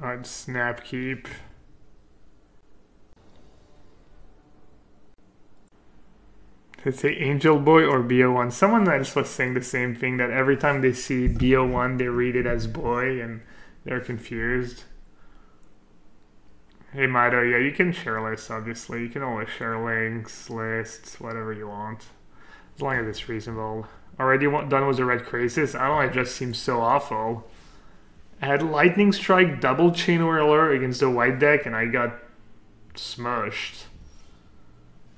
I'd snap keep. Did it say Angel Boy or Bo1? Someone else was saying the same thing, that every time they see Bo1 they read it as boy and they're confused. Hey Mido, yeah, you can share lists obviously. You can always share links, lists, whatever you want. As long as it's reasonable. Already done with the red crisis? I don't know, it just seems so awful. I had Lightning Strike double chain Whirler against the white deck and I got smushed.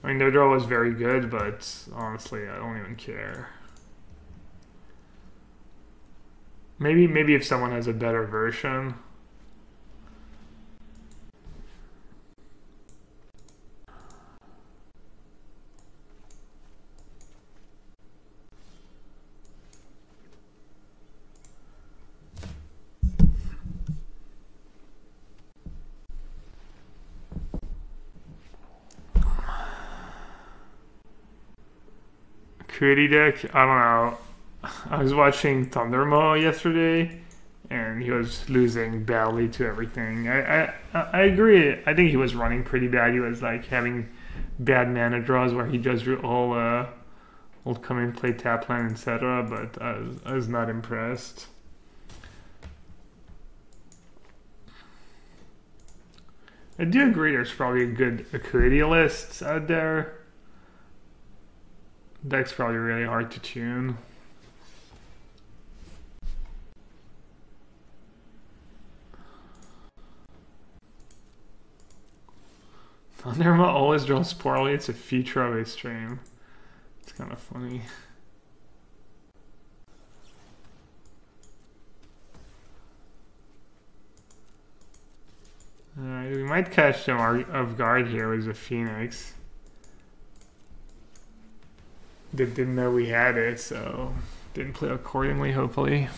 I mean, their draw was very good, but honestly, I don't even care. Maybe if someone has a better version. Creaty deck, I don't know. I was watching Thundermaw yesterday, and he was losing badly to everything. I agree. I think he was running pretty bad. He was like having bad mana draws where he just drew all come in, play tap land, etc. But I was not impressed. I do agree. There's probably a good Acuity list out there. Deck's probably really hard to tune. Thunderma always draws poorly. It's a feature of his stream. It's kind of funny. Alright, we might catch them off guard here with the Phoenix. They didn't know we had it, so didn't play accordingly, hopefully.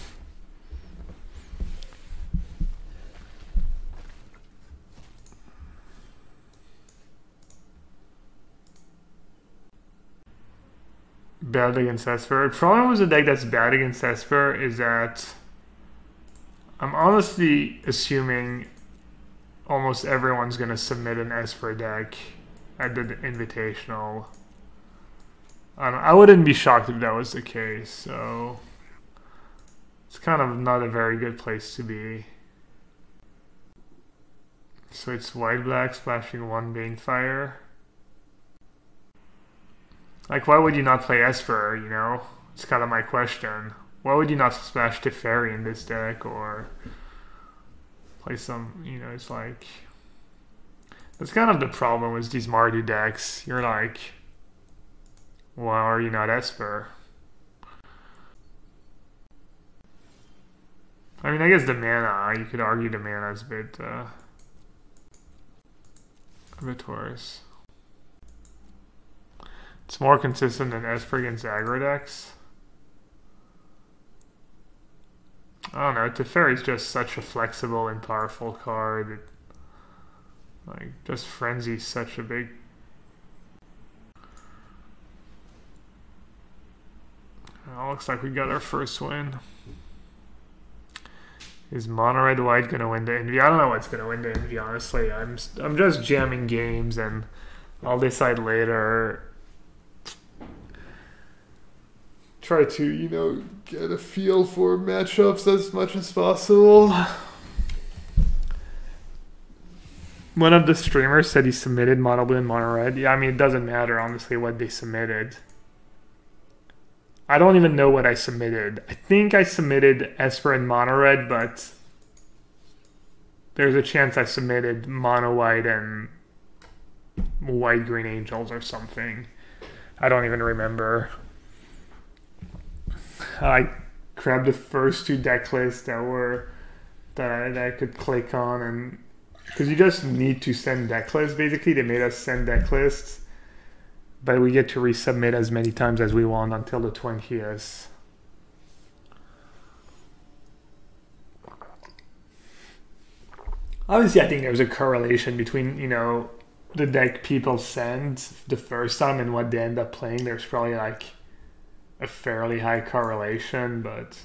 Bad against Esper. The problem with a deck that's bad against Esper is that I'm honestly assuming almost everyone's going to submit an Esper deck at the Invitational. I wouldn't be shocked if that was the case, so it's kind of not a very good place to be. So it's white-black splashing one Banefire. Like, why would you not play Esper, you know? It's kind of my question. Why would you not splash Teferi in this deck, or play some, you know, it's like... That's kind of the problem with these Mardu decks. You're like... Why are you not Esper? I mean, I guess the mana, you could argue the mana is a bit worse. It's more consistent than Esper against aggro decks. I don't know, Teferi is just such a flexible and powerful card. Like, just Frenzy's such a big... Well, looks like we got our first win. Is Mono Red White gonna win the Envy? I don't know what's gonna win the Envy, honestly. I'm just jamming games and I'll decide later. Try to, you know, get a feel for matchups as much as possible. One of the streamers said he submitted Mono Blue and Mono Red. Yeah, I mean, it doesn't matter, honestly, what they submitted. I don't even know what I submitted. I think I submitted Esper and Mono Red, but there's a chance I submitted Mono White and White Green Angels or something. I don't even remember. I grabbed the first two deck lists that I could click on, and because you just need to send deck lists. Basically, they made us send deck lists. But we get to resubmit as many times as we want until the 20th. Obviously, I think there's a correlation between, you know, the deck people send the first time and what they end up playing. There's probably like a fairly high correlation, but...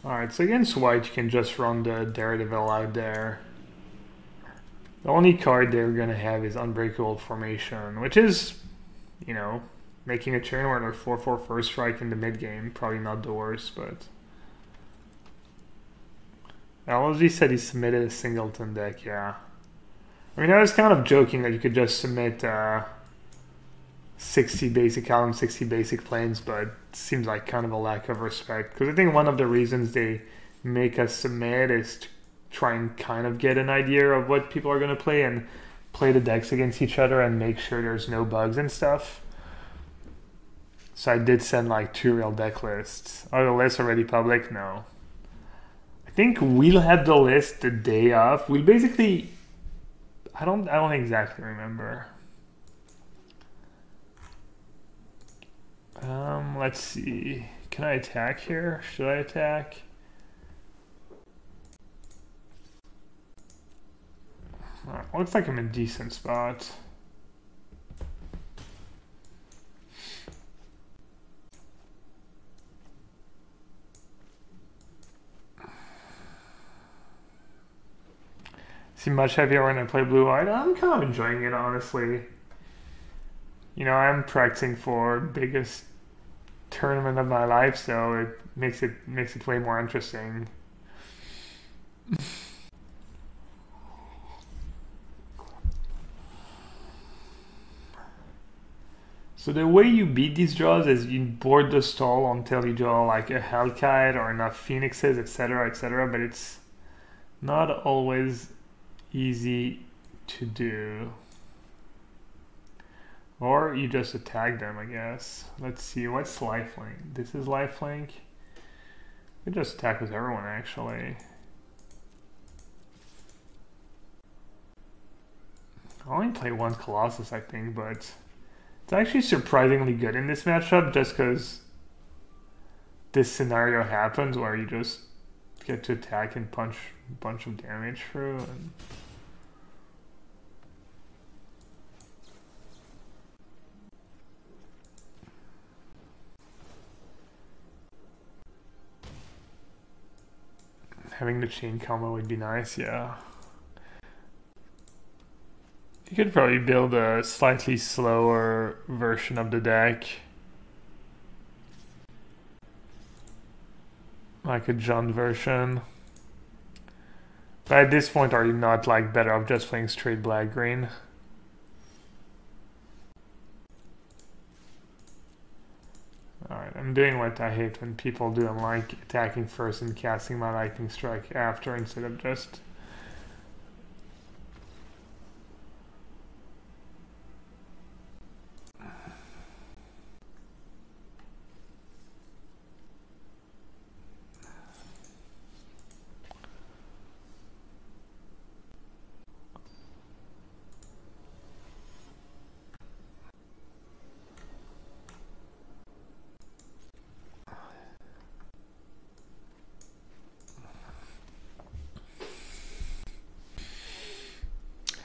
Alright, so against white you can just run the Daredevil out there. The only card they're gonna have is Unbreakable Formation, which is, you know, making a turn where they're 4/4 first strike in the mid game. Probably not the worst, but LSG said he submitted a singleton deck, yeah. I mean, I was kind of joking that you could just submit 60 basic columns, 60 basic planes, but it seems like kind of a lack of respect. Because I think one of the reasons they make us submit is to try and kind of get an idea of what people are going to play and play the decks against each other and make sure there's no bugs and stuff. So I did send like 2 real deck lists. Are the lists already public? No. I think we'll have the list the day of. We'll basically, I don't exactly remember. Let's see. Can I attack here? Should I attack? Looks like I'm in a decent spot. Seem much heavier when I play blue-white. I'm kind of enjoying it, honestly. You know, I'm practicing for biggest tournament of my life, so it makes it way more interesting. So the way you beat these draws is you board the stall until you draw like a Hellkite or enough Phoenixes, etc., etc., but it's not always easy to do. Or you just attack them, I guess. Let's see, what's lifelink? This is lifelink. You can just attack with everyone, actually. I only play one Colossus, I think, but it's actually surprisingly good in this matchup just because this scenario happens where you just get to attack and punch a bunch of damage through. And having the chain combo would be nice, yeah. You could probably build a slightly slower version of the deck. Like a Jund version. But at this point, are you not like better off just playing straight black-green? Alright, I'm doing what I hate when people do. I'm like attacking first and casting my lightning strike after instead of just...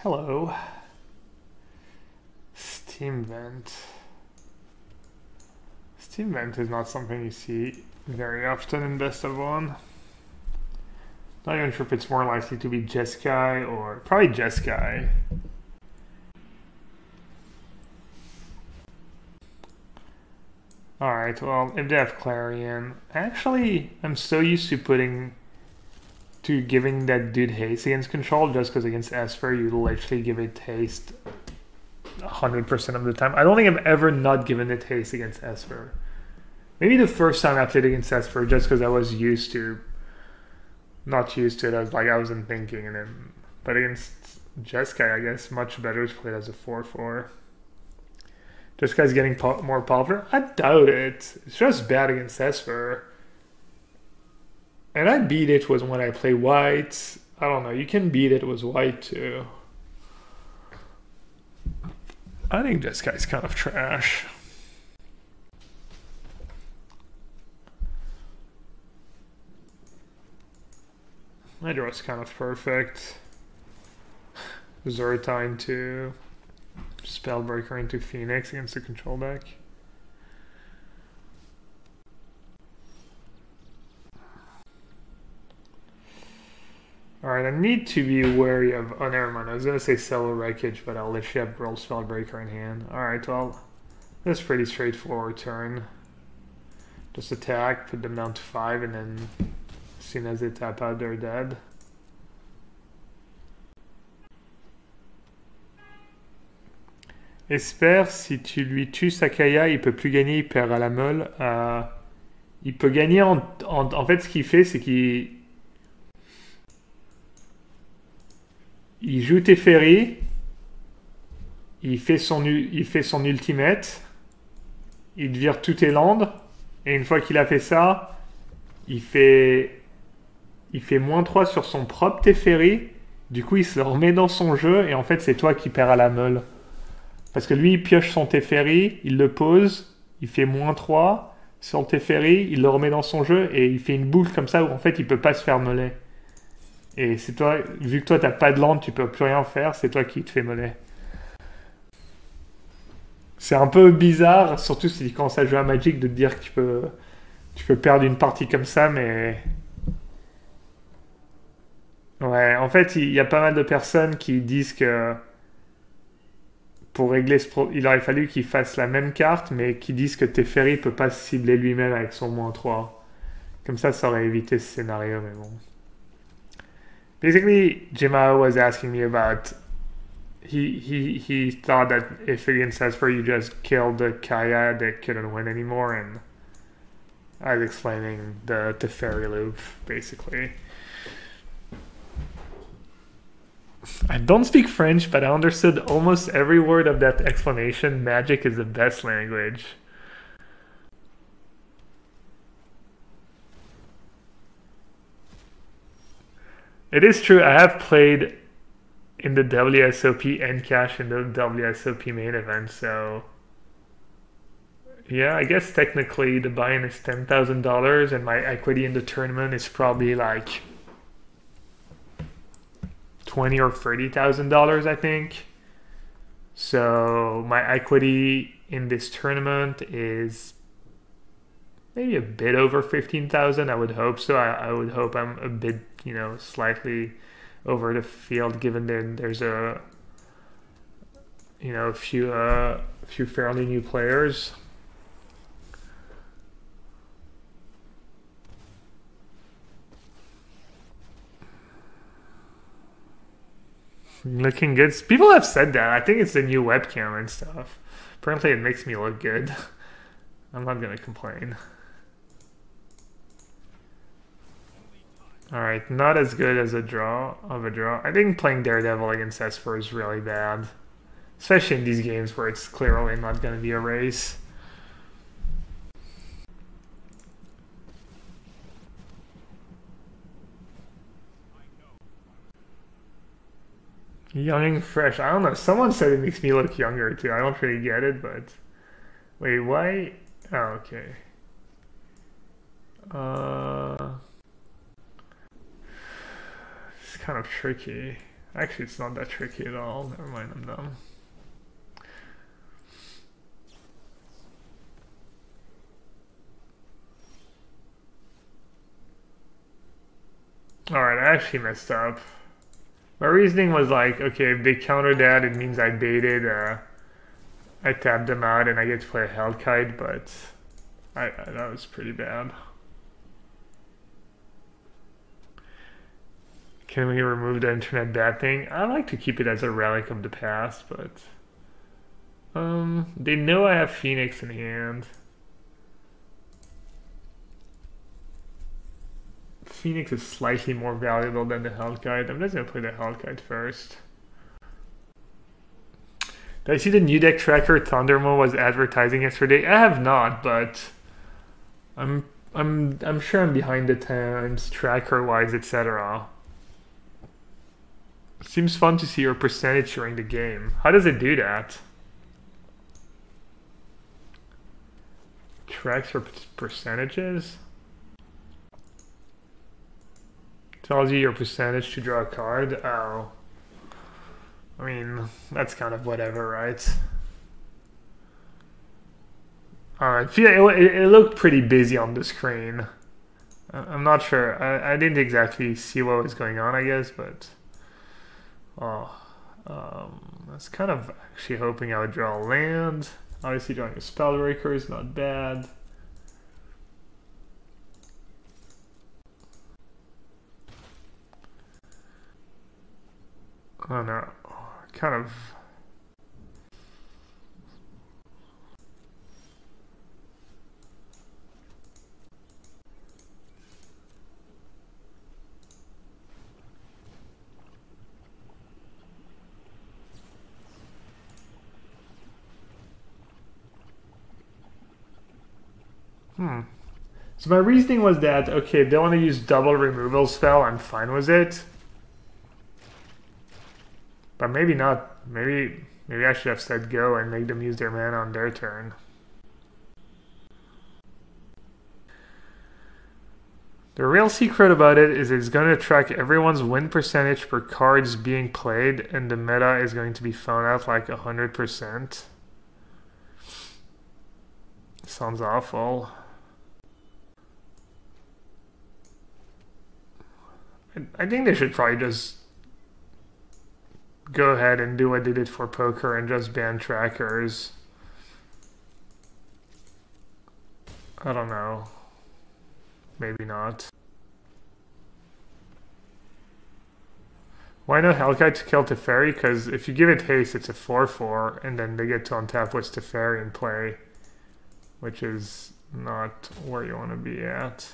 Hello. Steam Vent. Steam Vent is not something you see very often in Best of One. Not even sure if it's more likely to be Jeskai or probably Jeskai. Alright, well, if they have Clarion, actually, I'm so used to giving that dude haste against control just because against Esper you literally give it haste 100% of the time. I don't think I've ever not given it haste against Esper. Maybe the first time I played against Esper just because I was not used to it, I wasn't thinking, and then, but against Jeskai I guess much better to play it as a 4/4. Jeskai's getting more popular? I doubt it. It's just bad against Esper. And I beat it was when I play white. I don't know, you can beat it with white too. I think this guy's kind of trash. My draw's kind of perfect. Zerta into Spellbreaker into Phoenix against the control deck. Alright, I need to be wary of... Oh, never mind. I was going to say Cello Wreckage, but I'll let you have Gruul Spellbreaker in hand. Alright, well, that's pretty straightforward turn. Just attack, put them down to 5, and then as soon as they tap out, they're dead. Espère, si tu lui tues sa Kaya, il peut plus gagner, il perd à la meule. Il peut gagner en fait, ce qu'il fait, c'est qu'il joue Teferi, il fait son ultimate, il vire tout tes landes, et une fois qu'il a fait ça, il fait -3 sur son propre Teferi, du coup il se le remet dans son jeu, et en fait c'est toi qui perds à la meule. Parce que lui il pioche son Teferi, il le pose, il fait -3 sur le Teferi, il le remet dans son jeu, et il fait une boucle comme ça où en fait il peut pas se faire meuler. Et c'est toi, vu que toi t'as pas de land, tu peux plus rien faire, c'est toi qui te fais mollet. C'est un peu bizarre, surtout si tu commences à jouer à Magic, de te dire que tu peux perdre une partie comme ça, mais... Ouais, en fait, il y a pas mal de personnes qui disent que pour régler il aurait fallu qu'il fasse la même carte, mais qui disent que Teferi peut pas se cibler lui-même avec son -3. Comme ça aurait évité ce scénario, mais bon. Basically, Jima was asking me about he thought that if against Esper you just killed the Kaya, they couldn't win anymore, and I was explaining the Teferi loop, basically. I don't speak French, but I understood almost every word of that explanation. Magic is the best language. It is true, I have played in the WSOP and cash in the WSOP main event, so... Yeah, I guess technically the buy-in is $10,000 and my equity in the tournament is probably like $20,000 or $30,000, I think. So my equity in this tournament is maybe a bit over 15,000. I would hope so. I would hope I'm a bit, slightly over the field, given that there's a few fairly new players. Looking good. People have said that. I think it's the new webcam and stuff. Apparently it makes me look good. I'm not gonna complain. Alright, not as good as a draw. I think playing Daredevil against Esper is really bad. Especially in these games where it's clearly not gonna be a race. Young and fresh. I don't know. Someone said it makes me look younger too. I don't really get it, but... Wait, why? Oh, okay. It's kind of tricky. Actually, it's not that tricky at all. Never mind, I'm dumb. Alright, I actually messed up. My reasoning was like, okay, if they counter that, it means I baited, I tapped them out and I get to play a Hellkite, but that was pretty bad. Can we remove the internet bad thing? I like to keep it as a relic of the past, but... they know I have Phoenix in hand. Phoenix is slightly more valuable than the Hellkite. I'm just gonna play the Hellkite first. Did I see the new deck tracker Thundermo was advertising yesterday? I have not, but I'm sure I'm behind the times tracker wise, etc. Seems fun to see your percentage during the game. How does it do that? Tracks your percentages? Tells you your percentage to draw a card. Oh. I mean, that's kind of whatever, right? Alright, it looked pretty busy on the screen. I'm not sure. I didn't exactly see what was going on, I guess, but I was kind of actually hoping I would draw land. Obviously drawing a Spellbreaker is not bad. Oh no, kind of. So my reasoning was that, okay, if they want to use double removal spell, I'm fine with it. But maybe not. Maybe I should have said go and make them use their mana on their turn. The real secret about it is it's going to track everyone's win percentage per cards being played, and the meta is going to be found out like 100%. Sounds awful. I think they should probably just go ahead and do what they did for poker and just ban trackers. I don't know. Maybe not. Why no Hellkite to kill Teferi? Because if you give it haste, it's a 4/4, and then they get to untap what's Teferi in play, which is not where you want to be at.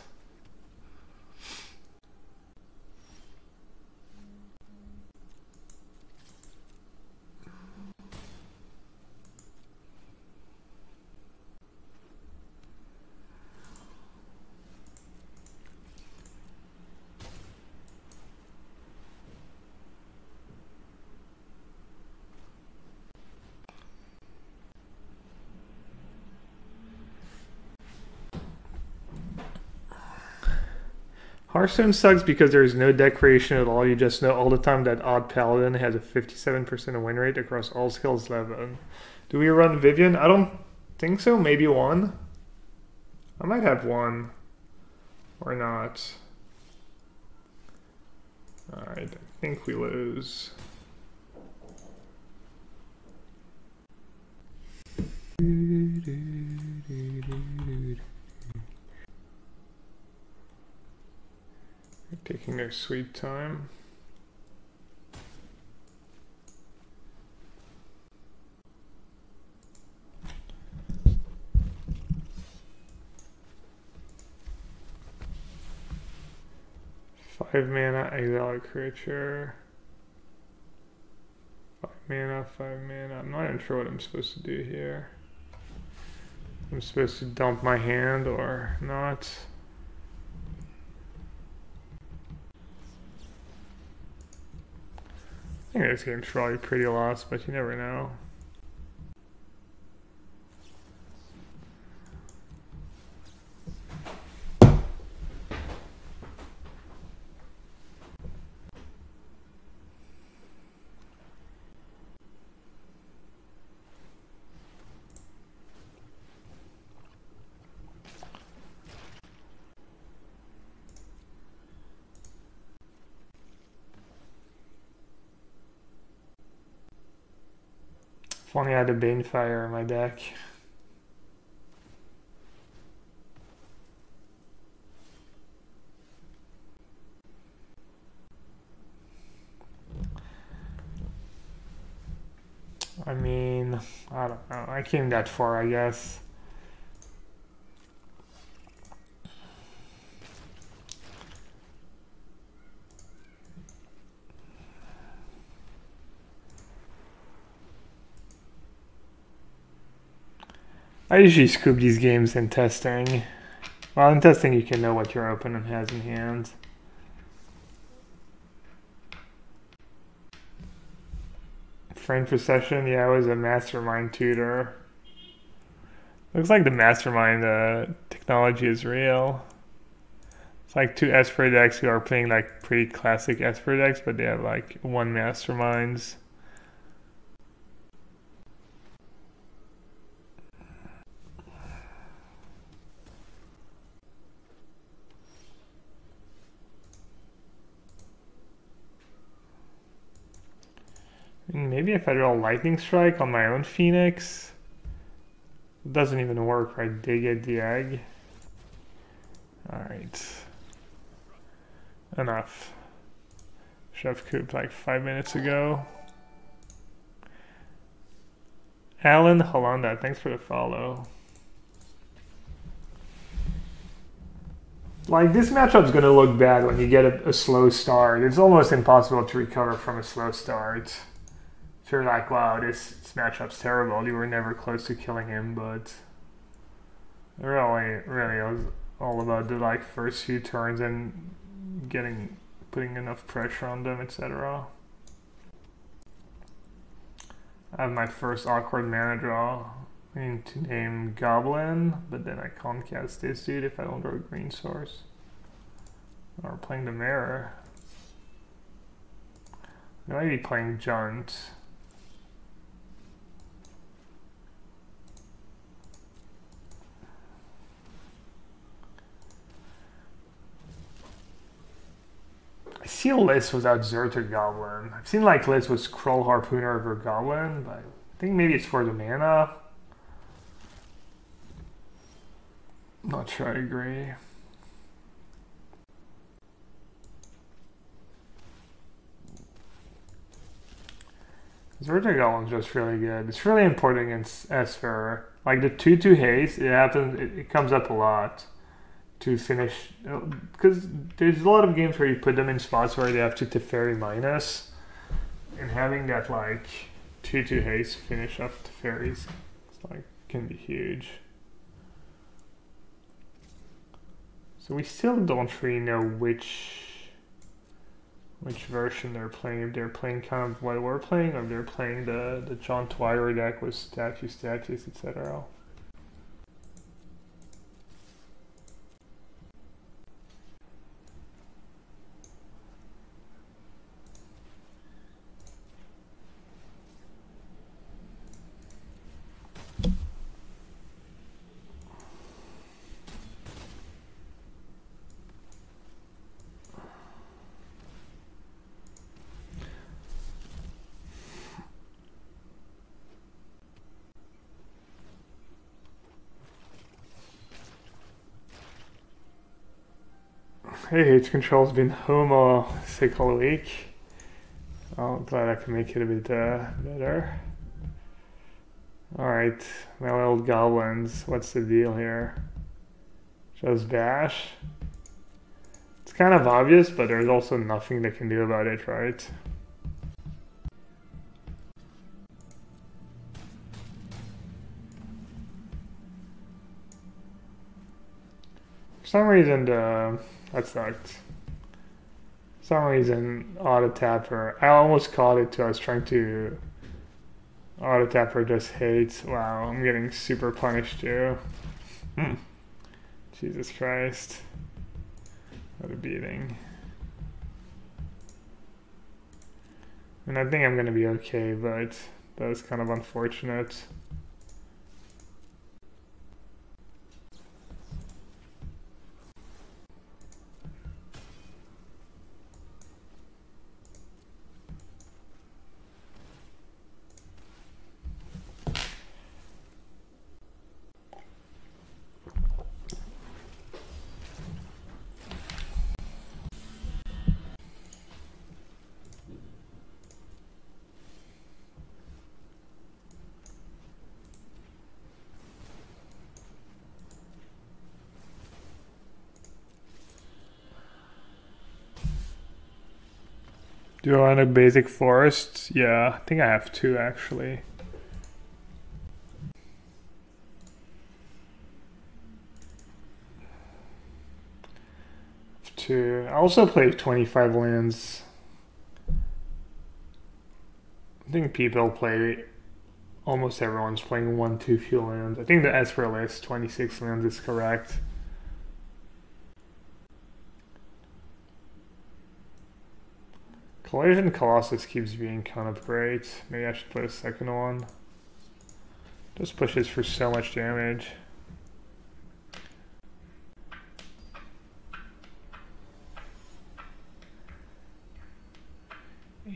Hearthstone sucks because there's no deck creation at all. You just know all the time that Odd Paladin has a 57% win rate across all skills level. Do we run Vivian? I don't think so. Maybe one. I might have one. Or not. Alright, I think we lose. They're taking their sweet time. Five mana, exile a creature. 5 mana, 5 mana. I'm not even sure what I'm supposed to do here. I'm supposed to dump my hand or not. I think this game's probably pretty lost, but you never know. If only I had a Banefire in my deck. I mean, I don't know. I came that far, I guess. I usually scoop these games in testing. Well, in testing you can know what your opponent has in hand. Friend Procession, yeah, I was a Mastermind tutor. Looks like the Mastermind technology is real. It's like two Esper decks who are playing like pretty classic Esper decks, but they have like one Masterminds. Maybe if I draw Lightning Strike on my own Phoenix. It doesn't even work, right? They get the egg. Alright. Enough. Chef cooped like 5 minutes ago. Alan Hollanda, thanks for the follow. Like, this matchup's gonna look bad when you get a slow start. It's almost impossible to recover from a slow start. So you're like, wow, this matchup's terrible. You were never close to killing him, but really it was all about the like first few turns and putting enough pressure on them, etc. I have my first awkward mana draw. I need to name Goblin, but then I can't cast this dude if I don't draw a green source. Or playing the mirror. I might be playing Junt. I see a list without Zerter Goblin. I've seen like lists with Scroll Harpooner over Goblin, but I think maybe it's for the mana. Not sure I agree. Zerter Goblin's just really good. It's really important against Esper. Like the 2/2 haste, it comes up a lot to finish, because there's a lot of games where you put them in spots where they have to Teferi minus, and having that like 2/2 haste finish off Teferis, it's like can be huge. So we still don't really know which version they're playing. If they're playing kind of what we're playing, or if they're playing the John Twyer deck with statues, etc. Hey, H Control's been home sick all week. I'm glad I can make it a bit better. Alright, my old goblins, what's the deal here? Just bash? It's kind of obvious, but there's also nothing they can do about it, right? For some reason, that sucked. For some reason, auto tapper. I almost caught it too. I was trying to. Auto tapper just hates. Wow, I'm getting super punished too. Jesus Christ. What a beating. And I think I'm gonna be okay, but that was kind of unfortunate. Do I want a basic forest? Yeah, I think I have two actually. Two. I also play 25 lands. I think people play, almost everyone's playing 1/2 few lands. I think the Esper list, 26 lands is correct. Collision Colossus keeps being kind of great. Maybe I should put a second one. Just pushes for so much damage.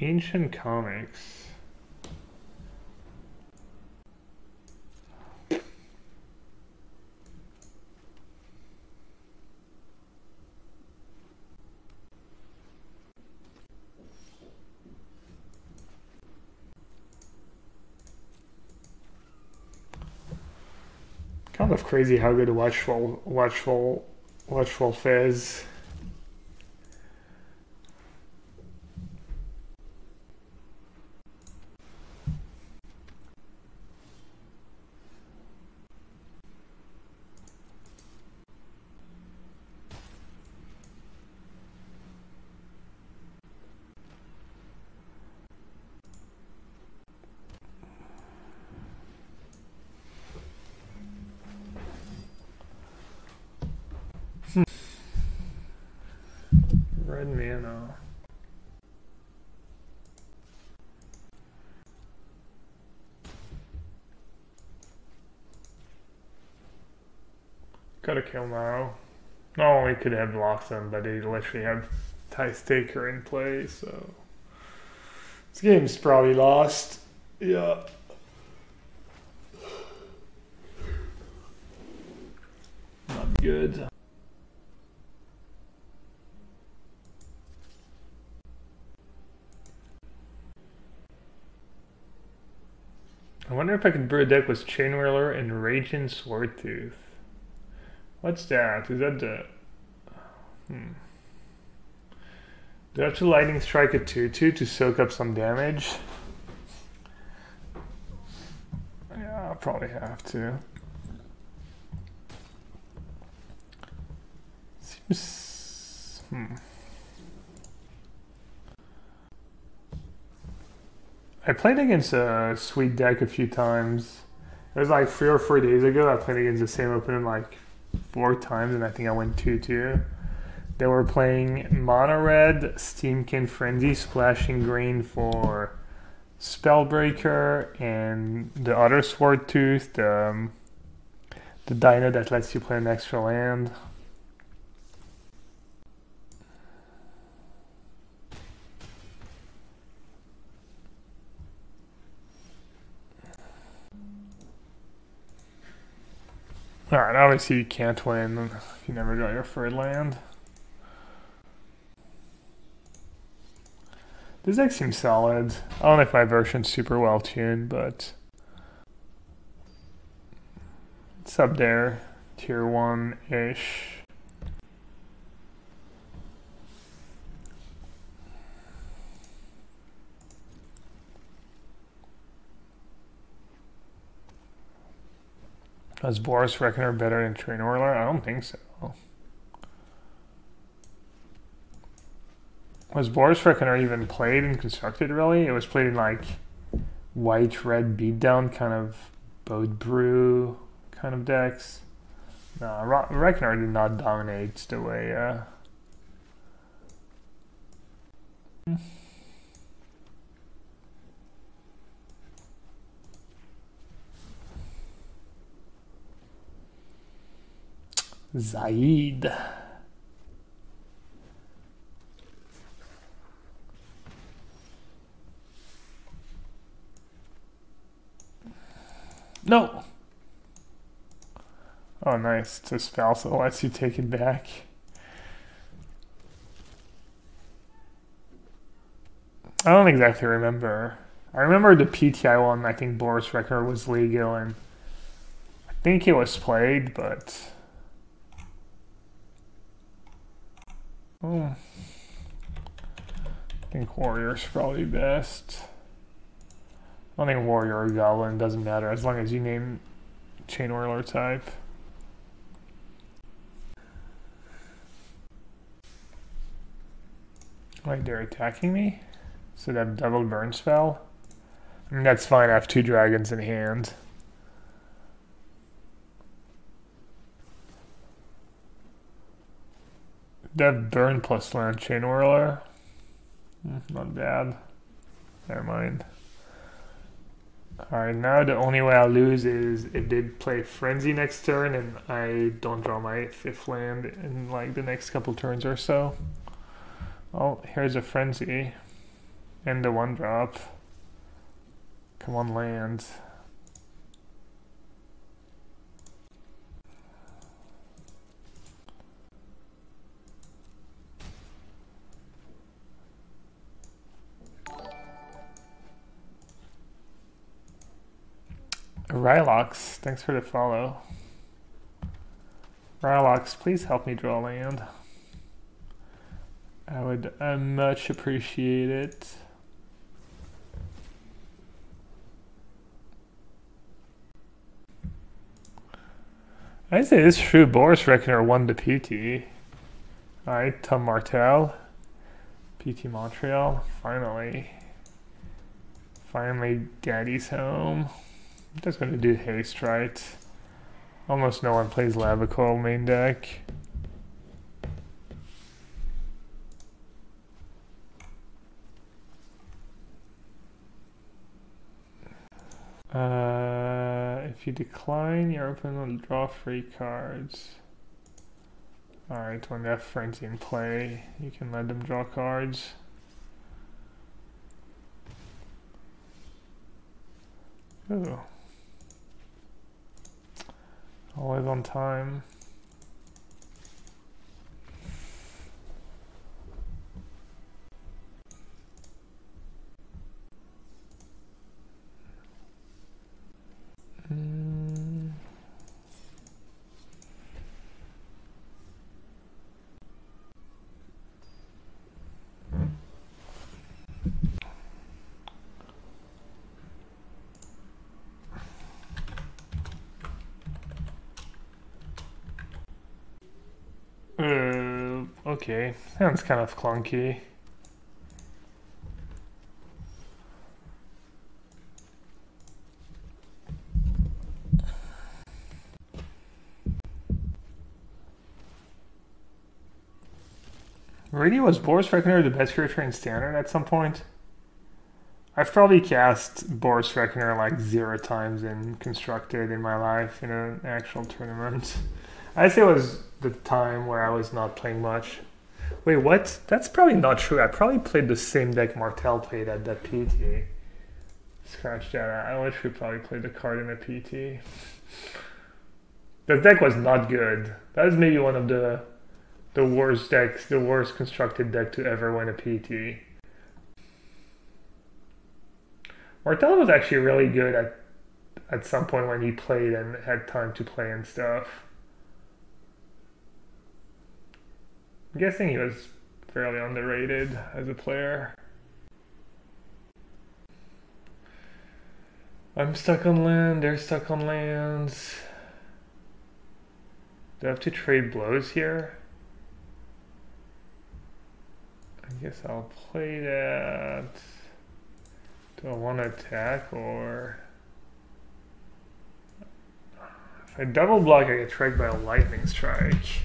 Ancient Comics. kind of crazy how good Watchful is. Red mana. Gotta kill now. Not only could they have blocked them, but they literally have Tie Staker in play, so this game's probably lost. Yeah. Not good. I wonder if I could brew a deck with Chain Whirler and Raging Swordtooth. What's that? Is that the... Do I have to Lightning Strike a 2/2 to soak up some damage? Yeah, I'll probably have to. Seems... I played against a sweet deck a few times. It was like 3 or 4 days ago. I played against the same opponent like 4 times, and I think I went 2-2. They were playing Mono Red, Steamkin Frenzy, Splashing Green for Spellbreaker, and the other Swordtooth, the Dino that lets you play an extra land. Alright, obviously you can't win if you never got your third land. This deck seems solid. I don't know if my version's super well tuned, but it's up there, tier 1-ish. Was Boris Reckoner better than Chain Whirler? I don't think so. Was Boris Reckoner even played and constructed, really? It was played in like white-red beatdown kind of boat brew kind of decks. No, Reckoner did not dominate the way... Zaid. No. Oh, nice. It's a spell, so it lets you take it back. I don't exactly remember. I remember the PTI one. I think Boris Reckoner was legal, and I think it was played, but... I think Warrior's probably best. I don't think Warrior or Goblin, doesn't matter as long as you name Chain Whirler type. Wait, they're attacking me? So that double burn spell? I mean, that's fine, I have 2 dragons in hand. That burn plus land Chain Whirler. Not bad. Never mind. Alright, now the only way I'll lose is if they play Frenzy next turn and I don't draw my 5th land in like the next couple turns or so. Oh, here's a Frenzy. And the 1-drop. Come on, land. Rylox, thanks for the follow. Ralox, please help me draw land. I would much appreciate it. I'd say it's true. Boris Reckoner won the PT. Alright, Tom Martel. PT Montreal. Finally. Finally, Daddy's home. I'm just gonna do haste, right? Almost no one plays Lava Coil main deck. If you decline, your opponent will draw 3 cards. Alright, when they have Frenzy in play, you can let them draw cards. Ooh. Always on time. Okay, sounds kind of clunky. Really, was Boris Reckoner the best character in Standard at some point? I've probably cast Boris Reckoner like 0 times in Constructed in my life in an actual tournament. I'd say it was the time where I was not playing much. Wait, what? That's probably not true. I probably played the same deck Martel played at that PT. Scratch that out. I literally probably played the card in a PT. The deck was not good. That is maybe one of the worst decks, the worst constructed deck to ever win a PT. Martel was actually really good at some point when he played and had time to play and stuff. I'm guessing he was fairly underrated as a player. I'm stuck on land, they're stuck on lands. Do I have to trade blows here? I guess I'll play that. Do I want to attack or... If I double block, I get tracked by a lightning strike.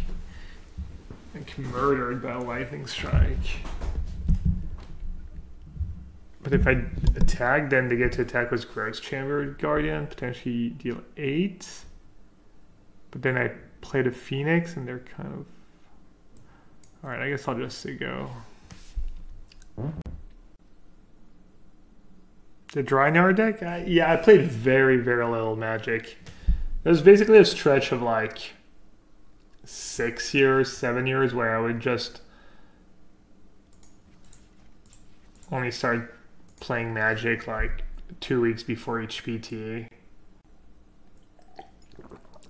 Like murdered by a lightning strike. But if I attack, then they get to attack with Gross Chamber Guardian, potentially deal 8. But then I play the Phoenix and they're kind of... Alright, I guess I'll just say go. The Drynar deck? Yeah, I played very, very little Magic. It was basically a stretch of like 6 years, 7 years where I would just only start playing Magic like 2 weeks before each PT.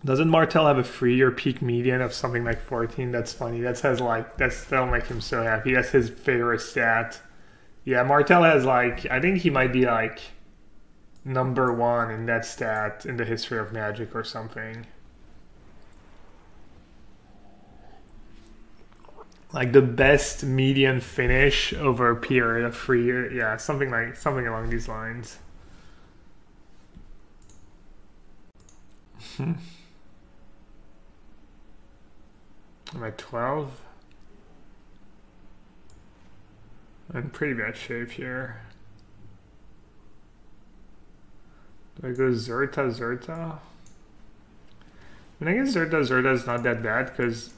Doesn't Martel have a 3-year peak median of something like 14? That's funny. That'll make him so happy. That's his favorite stat. Yeah, Martel has like, I think he might be like #1 in that stat in the history of Magic or something. Like the best median finish over a period of 3 years. Yeah, something along these lines. I'm at 12. I'm in pretty bad shape here. Do I go Zerta? I mean, I guess Zerta is not that bad because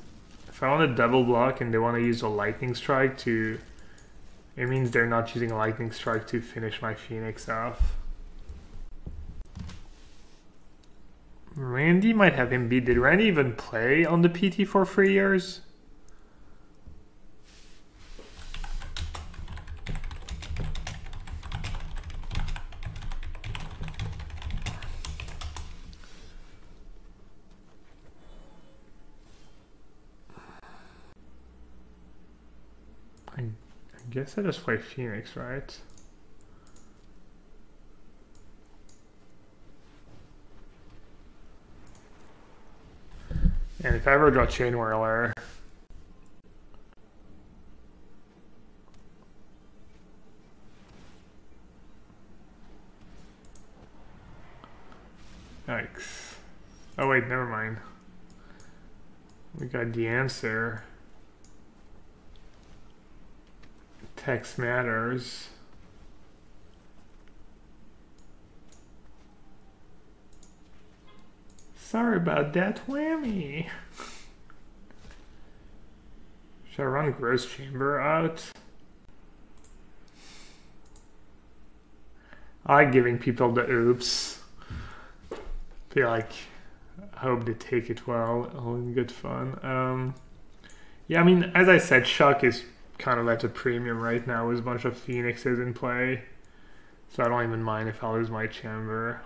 if I want to double block and they want to use a lightning strike to, it means they're not using a lightning strike to finish my Phoenix off. Randy might have him beat. Did Randy even play on the PT for 3 years? I guess I just play Phoenix, right? And if I ever draw Chain Whirler, yikes. Oh wait, never mind. We got the answer. Text matters. Sorry about that whammy. Should I run Gross Chamber out? I like giving people the oops. Feel like I hope they take it well, all in good fun. Yeah, I mean, as I said, Shuck is kind of at a premium right now with a bunch of Phoenixes in play. So I don't even mind if I lose my chamber.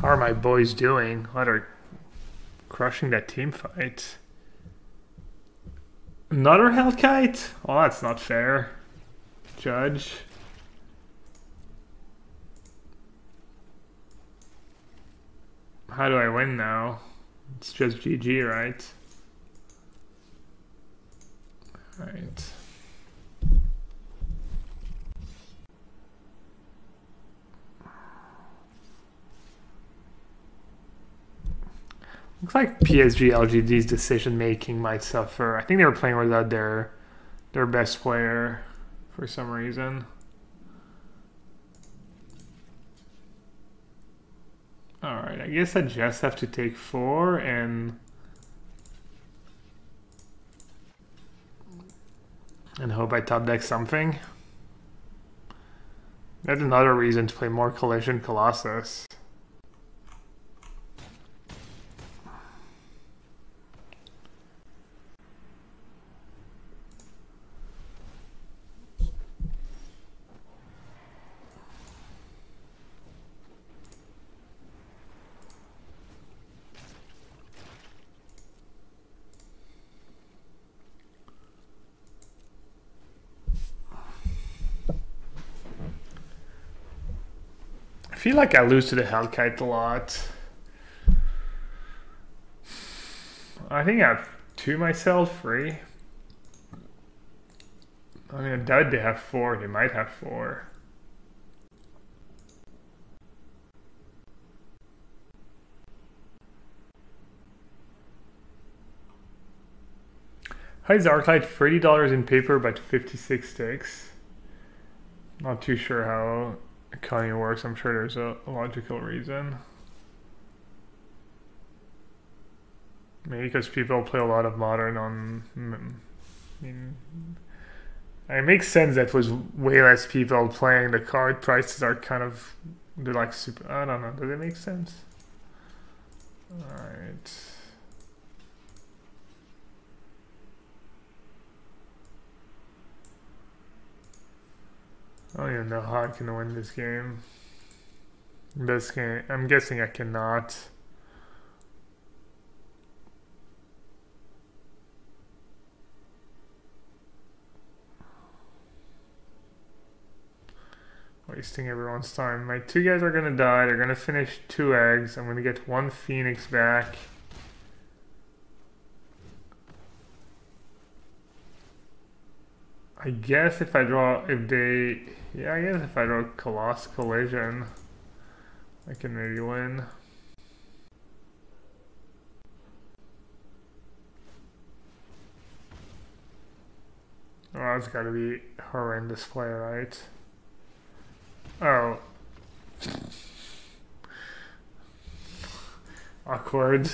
How are my boys doing? What are crushing that team fight? Another Hellkite? Oh, that's not fair. Judge. How do I win now? It's just GG, right? Alright. Looks like PSG LGD's decision making might suffer. I think they were playing without their best player for some reason. Alright, I guess I just have to take 4 and hope I top deck something. That's another reason to play more Collision Colossus. I feel like I lose to the Hellkite a lot. I think I have 2 myself, 3. I mean, I doubt they have 4. They might have 4. Hi, Zarklight, $30 in paper, but 56 sticks. Not too sure how accounting works. I'm sure there's a logical reason. Maybe because people play a lot of Modern on... I mean, it makes sense that with way less people playing, the card prices are kind of... They're like super... I don't know. Does it make sense? Alright. I don't even know how I can win this game. This game, I'm guessing I cannot. Wasting everyone's time. My 2 guys are gonna die. They're gonna finish 2 eggs. I'm gonna get 1 Phoenix back. I guess if I draw, I guess if I draw Colossal Collision, I can maybe win. Oh, that's gotta be horrendous play, right? Oh. Awkward.